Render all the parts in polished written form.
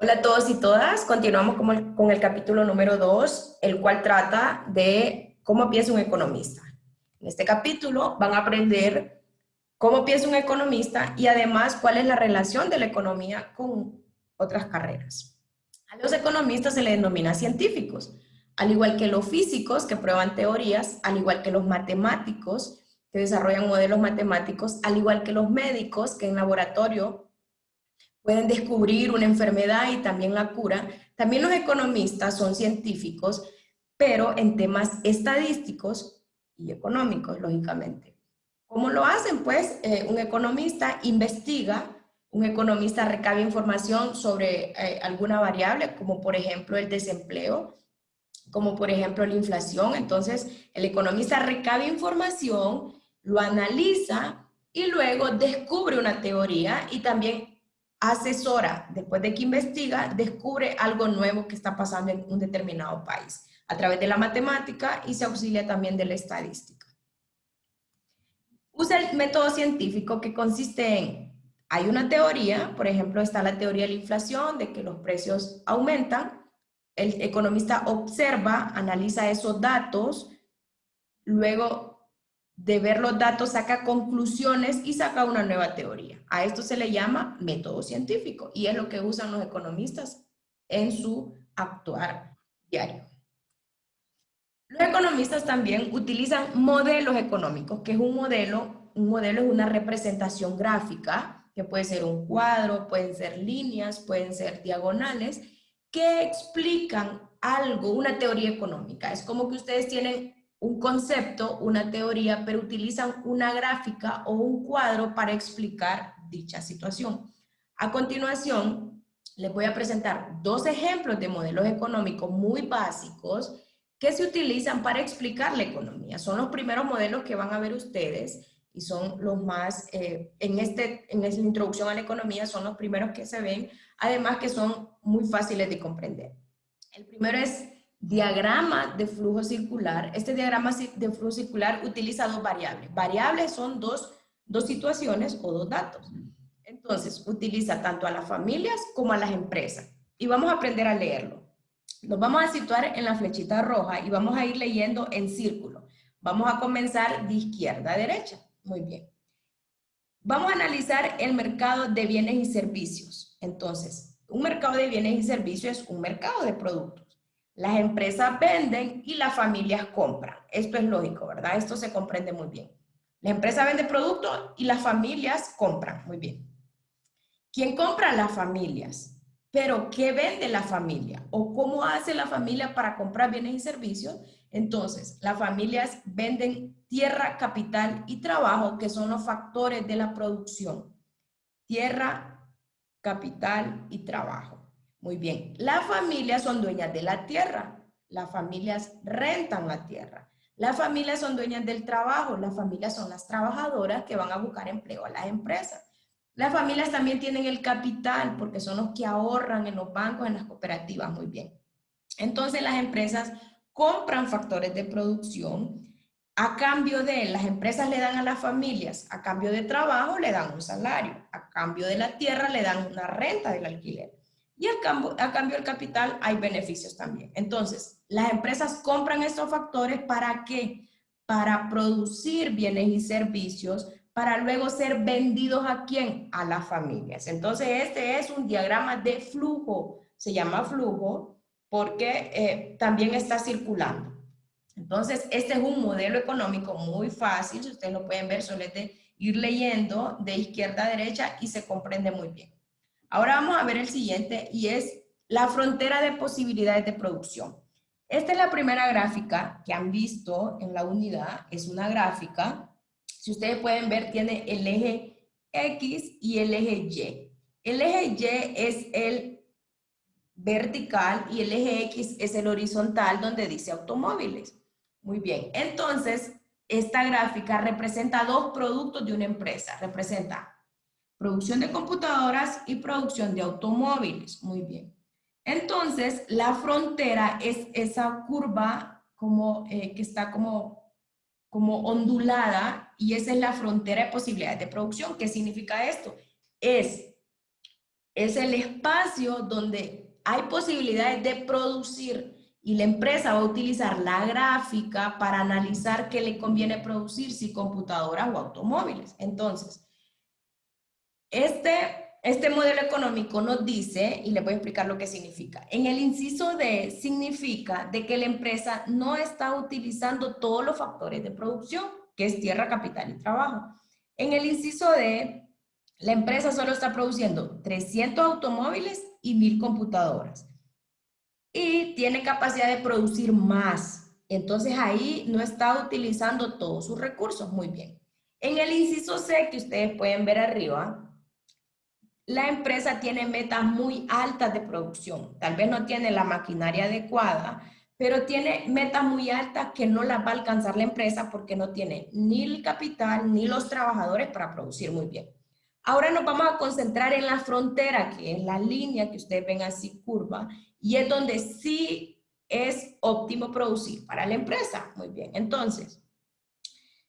Hola a todos y todas, continuamos con el capítulo número 2, el cual trata de cómo piensa un economista. En este capítulo van a aprender cómo piensa un economista y además cuál es la relación de la economía con otras carreras. A los economistas se les denomina científicos, al igual que los físicos que prueban teorías, al igual que los matemáticos que desarrollan modelos matemáticos, al igual que los médicos que en laboratorio pueden descubrir una enfermedad y también la cura. También los economistas son científicos, pero en temas estadísticos y económicos, lógicamente. ¿Cómo lo hacen? Pues un economista investiga, un economista recaba información sobre alguna variable, como por ejemplo el desempleo, como por ejemplo la inflación. Entonces, el economista recaba información, lo analiza y luego descubre una teoría y también asesora, después de que investiga, descubre algo nuevo que está pasando en un determinado país a través de la matemática y se auxilia también de la estadística. Usa el método científico que consiste en, hay una teoría, por ejemplo, está la teoría de la inflación, de que los precios aumentan, el economista observa, analiza esos datos, luego de ver los datos saca conclusiones y saca una nueva teoría. A esto se le llama método científico y es lo que usan los economistas en su actuar diario. Los economistas también utilizan modelos económicos, que es un modelo es una representación gráfica, que puede ser un cuadro, pueden ser líneas, pueden ser diagonales, que explican algo, una teoría económica. Es como que ustedes tienen un concepto, una teoría, pero utilizan una gráfica o un cuadro para explicar dicha situación. A continuación, les voy a presentar dos ejemplos de modelos económicos muy básicos que se utilizan para explicar la economía. Son los primeros modelos que van a ver ustedes y son los más, en esta introducción a la economía, son los primeros que se ven, además que son muy fáciles de comprender. El primero es diagrama de flujo circular. Este diagrama de flujo circular utiliza dos variables. Variables son dos situaciones o dos datos. Entonces, utiliza tanto a las familias como a las empresas. Y vamos a aprender a leerlo. Nos vamos a situar en la flechita roja y vamos a ir leyendo en círculo. Vamos a comenzar de izquierda a derecha. Muy bien. Vamos a analizar el mercado de bienes y servicios. Entonces, un mercado de bienes y servicios es un mercado de productos. Las empresas venden y las familias compran. Esto es lógico, ¿verdad? Esto se comprende muy bien. La empresa vende productos y las familias compran. Muy bien. ¿Quién compra? Las familias. Pero, ¿qué vende la familia? ¿O cómo hace la familia para comprar bienes y servicios? Entonces, las familias venden tierra, capital y trabajo, que son los factores de la producción. Tierra, capital y trabajo. Muy bien. Las familias son dueñas de la tierra. Las familias rentan la tierra. Las familias son dueñas del trabajo. Las familias son las trabajadoras que van a buscar empleo a las empresas. Las familias también tienen el capital porque son los que ahorran en los bancos, en las cooperativas. Muy bien. Entonces las empresas compran factores de producción. A cambio de, las empresas le dan a las familias, a cambio de trabajo le dan un salario, a cambio de la tierra le dan una renta del alquiler. Y a cambio del capital hay beneficios también. Entonces, las empresas compran estos factores ¿para qué? Para producir bienes y servicios, para luego ser vendidos ¿a quién? A las familias. Entonces, este es un diagrama de flujo, se llama flujo porque también está circulando. Entonces, este es un modelo económico muy fácil, si ustedes lo pueden ver, solo es de ir leyendo de izquierda a derecha y se comprende muy bien. Ahora vamos a ver el siguiente y es la frontera de posibilidades de producción. Esta es la primera gráfica que han visto en la unidad, es una gráfica, si ustedes pueden ver, tiene el eje X y el eje Y. El eje Y es el vertical y el eje X es el horizontal donde dice automóviles. Muy bien, entonces esta gráfica representa dos productos de una empresa. Representa producción de computadoras y producción de automóviles. Muy bien. Entonces, la frontera es esa curva como, que está como ondulada y esa es la frontera de posibilidades de producción. ¿Qué significa esto? Es es el espacio donde hay posibilidades de producir y la empresa va a utilizar la gráfica para analizar qué le conviene producir, si computadoras o automóviles. Entonces, este modelo económico nos dice, y les voy a explicar lo que significa. En el inciso D significa de que la empresa no está utilizando todos los factores de producción, que es tierra, capital y trabajo. En el inciso D, la empresa solo está produciendo 300 automóviles y 1000 computadoras. Y tiene capacidad de producir más. Entonces ahí no está utilizando todos sus recursos. Muy bien. En el inciso C, que ustedes pueden ver arriba, la empresa tiene metas muy altas de producción. Tal vez no tiene la maquinaria adecuada, pero tiene metas muy altas que no las va a alcanzar la empresa porque no tiene ni el capital ni los trabajadores para producir muy bien. Ahora nos vamos a concentrar en la frontera, que es la línea que ustedes ven así curva, y es donde sí es óptimo producir para la empresa. Muy bien, entonces,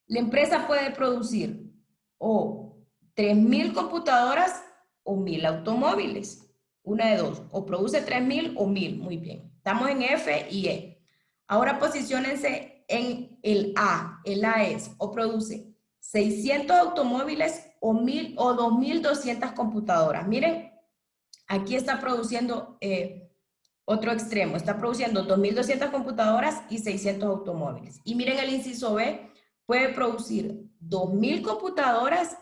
la empresa puede producir o 3000 computadoras o 1000 automóviles. Una de dos, o produce 3000 o 1000. Muy bien. Estamos en F y E. Ahora posiciónense en el A. El A es o produce 600 automóviles o 1000 o 2200 computadoras. Miren, aquí está produciendo otro extremo. Está produciendo 2200 computadoras y 600 automóviles. Y miren el inciso B, puede producir 2000 computadoras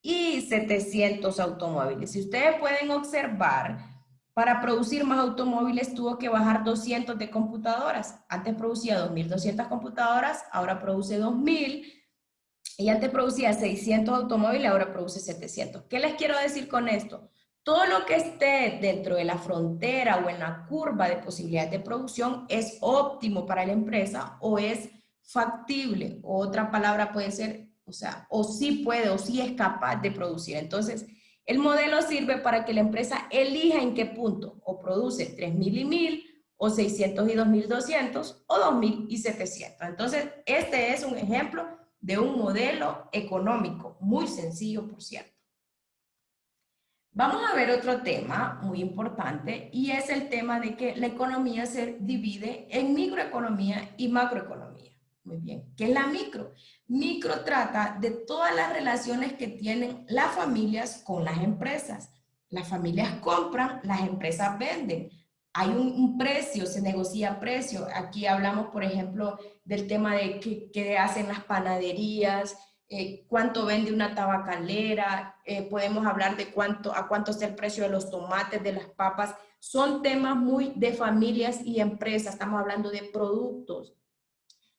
y 700 automóviles. Si ustedes pueden observar, para producir más automóviles tuvo que bajar 200 de computadoras. Antes producía 2200 computadoras, ahora produce 2000. Y antes producía 600 automóviles, ahora produce 700. ¿Qué les quiero decir con esto? Todo lo que esté dentro de la frontera o en la curva de posibilidades de producción es óptimo para la empresa o es factible. O otra palabra puede ser, o sea, o sí puede o sí es capaz de producir. Entonces, el modelo sirve para que la empresa elija en qué punto o produce 3000 y 1000 o 600 y 2200 o 2000 y 700. Entonces, este es un ejemplo de un modelo económico muy sencillo, por cierto. Vamos a ver otro tema muy importante y es el tema de que la economía se divide en microeconomía y macroeconomía. Muy bien, ¿qué es la micro? Micro trata de todas las relaciones que tienen las familias con las empresas. Las familias compran, las empresas venden. Hay un precio, se negocia precio. Aquí hablamos, por ejemplo, del tema de qué hacen las panaderías, cuánto vende una tabacalera, podemos hablar de a cuánto está el precio de los tomates, de las papas. Son temas muy de familias y empresas. Estamos hablando de productos,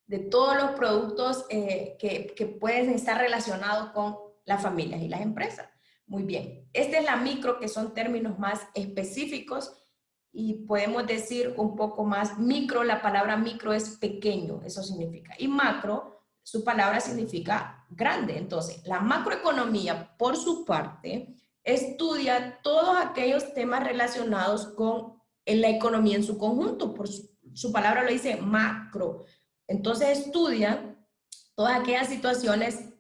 de todos los productos que pueden estar relacionados con las familias y las empresas. Muy bien. Esta es la micro, que son términos más específicos y podemos decir un poco más micro. La palabra micro es pequeño, eso significa. Y macro, su palabra significa grande. Entonces, la macroeconomía, por su parte, estudia todos aquellos temas relacionados con la economía en su conjunto. Por su palabra lo dice macro. Entonces, estudia todas aquellas situaciones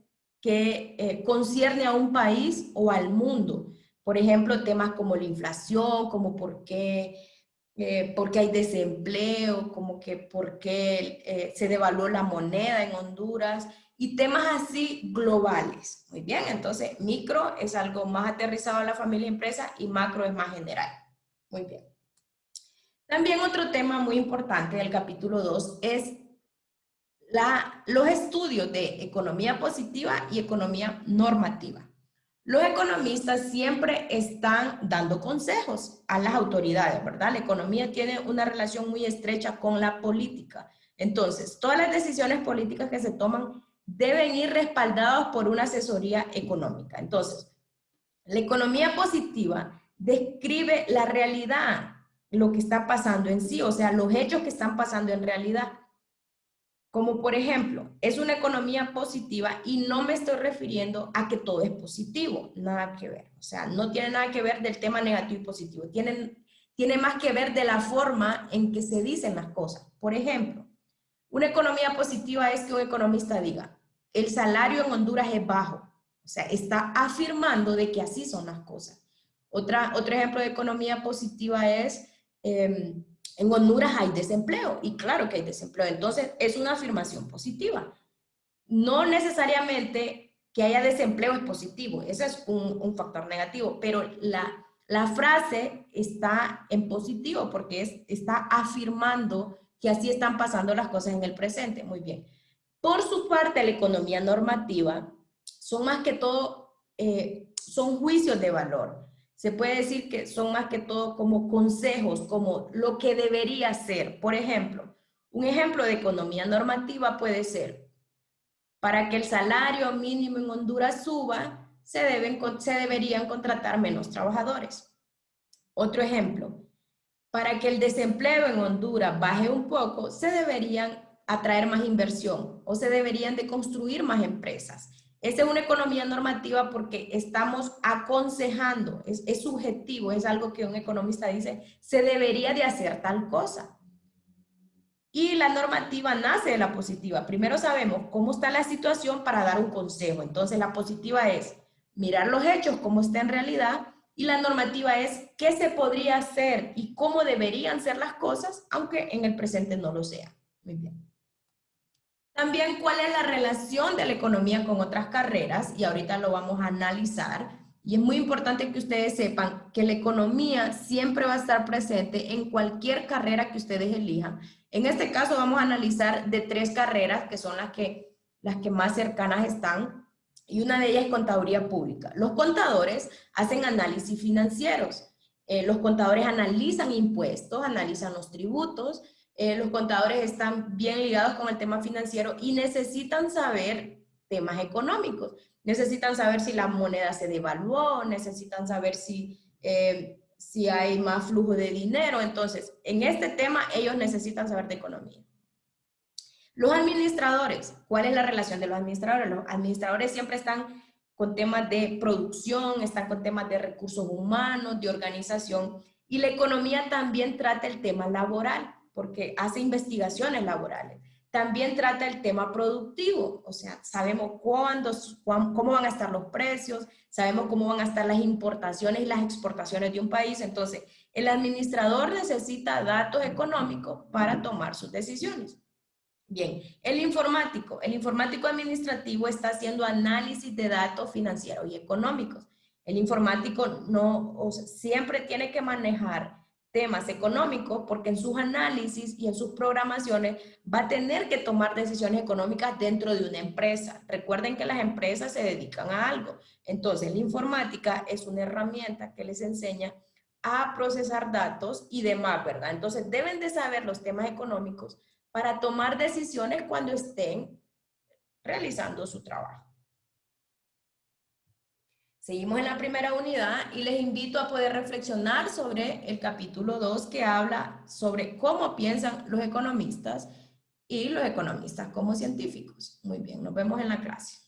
que concierne a un país o al mundo. Por ejemplo, temas como la inflación, como por qué hay desempleo, como que por qué se devaluó la moneda en Honduras y temas así globales. Muy bien, entonces micro es algo más aterrizado a la familia y empresa y macro es más general. Muy bien. También otro tema muy importante del capítulo 2 es los estudios de economía positiva y economía normativa. Los economistas siempre están dando consejos a las autoridades, ¿verdad? La economía tiene una relación muy estrecha con la política. Entonces, todas las decisiones políticas que se toman deben ir respaldadas por una asesoría económica. Entonces, la economía positiva describe la realidad, lo que está pasando en sí, o sea, los hechos que están pasando en realidad. Como por ejemplo, es una economía positiva y no me estoy refiriendo a que todo es positivo, nada que ver. O sea, no tiene nada que ver del tema negativo y positivo. Tiene más que ver de la forma en que se dicen las cosas. Por ejemplo, una economía positiva es que un economista diga, el salario en Honduras es bajo. O sea, está afirmando de que así son las cosas. Otro ejemplo de economía positiva es, en Honduras hay desempleo, y claro que hay desempleo, entonces es una afirmación positiva. No necesariamente que haya desempleo es positivo, ese es un factor negativo, pero la frase está en positivo porque está afirmando que así están pasando las cosas en el presente. Muy bien. Por su parte, la economía normativa son más que todo, son juicios de valor. Se puede decir que son más que todo como consejos, como lo que debería ser. Por ejemplo, un ejemplo de economía normativa puede ser: para que el salario mínimo en Honduras suba, se deberían contratar menos trabajadores. Otro ejemplo: para que el desempleo en Honduras baje un poco, se deberían atraer más inversión o se deberían de construir más empresas. Esa es una economía normativa porque estamos aconsejando, es subjetivo, es algo que un economista dice, se debería de hacer tal cosa. Y la normativa nace de la positiva. Primero sabemos cómo está la situación para dar un consejo. Entonces la positiva es mirar los hechos, cómo está en realidad, y la normativa es qué se podría hacer y cómo deberían ser las cosas, aunque en el presente no lo sea. Muy bien. También cuál es la relación de la economía con otras carreras, y ahorita lo vamos a analizar. Y es muy importante que ustedes sepan que la economía siempre va a estar presente en cualquier carrera que ustedes elijan. En este caso vamos a analizar de 3 carreras que son las que más cercanas están, y una de ellas es contaduría pública. Los contadores hacen análisis financieros. Los contadores analizan impuestos, analizan los tributos. Los contadores están bien ligados con el tema financiero y necesitan saber temas económicos. Necesitan saber si la moneda se devaluó, necesitan saber si hay más flujo de dinero. Entonces, en este tema ellos necesitan saber de economía. Los administradores, ¿cuál es la relación de los administradores? Los administradores siempre están con temas de producción, están con temas de recursos humanos, de organización, y la economía también trata el tema laboral, porque hace investigaciones laborales. También trata el tema productivo, o sea, sabemos cómo van a estar los precios, sabemos cómo van a estar las importaciones y las exportaciones de un país. Entonces, el administrador necesita datos económicos para tomar sus decisiones. Bien, el informático administrativo está haciendo análisis de datos financieros y económicos. El informático siempre tiene que manejar temas económicos porque en sus análisis y en sus programaciones va a tener que tomar decisiones económicas dentro de una empresa. Recuerden que las empresas se dedican a algo. Entonces, la informática es una herramienta que les enseña a procesar datos y demás, ¿verdad? Entonces, deben de saber los temas económicos para tomar decisiones cuando estén realizando su trabajo. Seguimos en la primera unidad y les invito a poder reflexionar sobre el capítulo 2 que habla sobre cómo piensan los economistas y los economistas como científicos. Muy bien, nos vemos en la clase.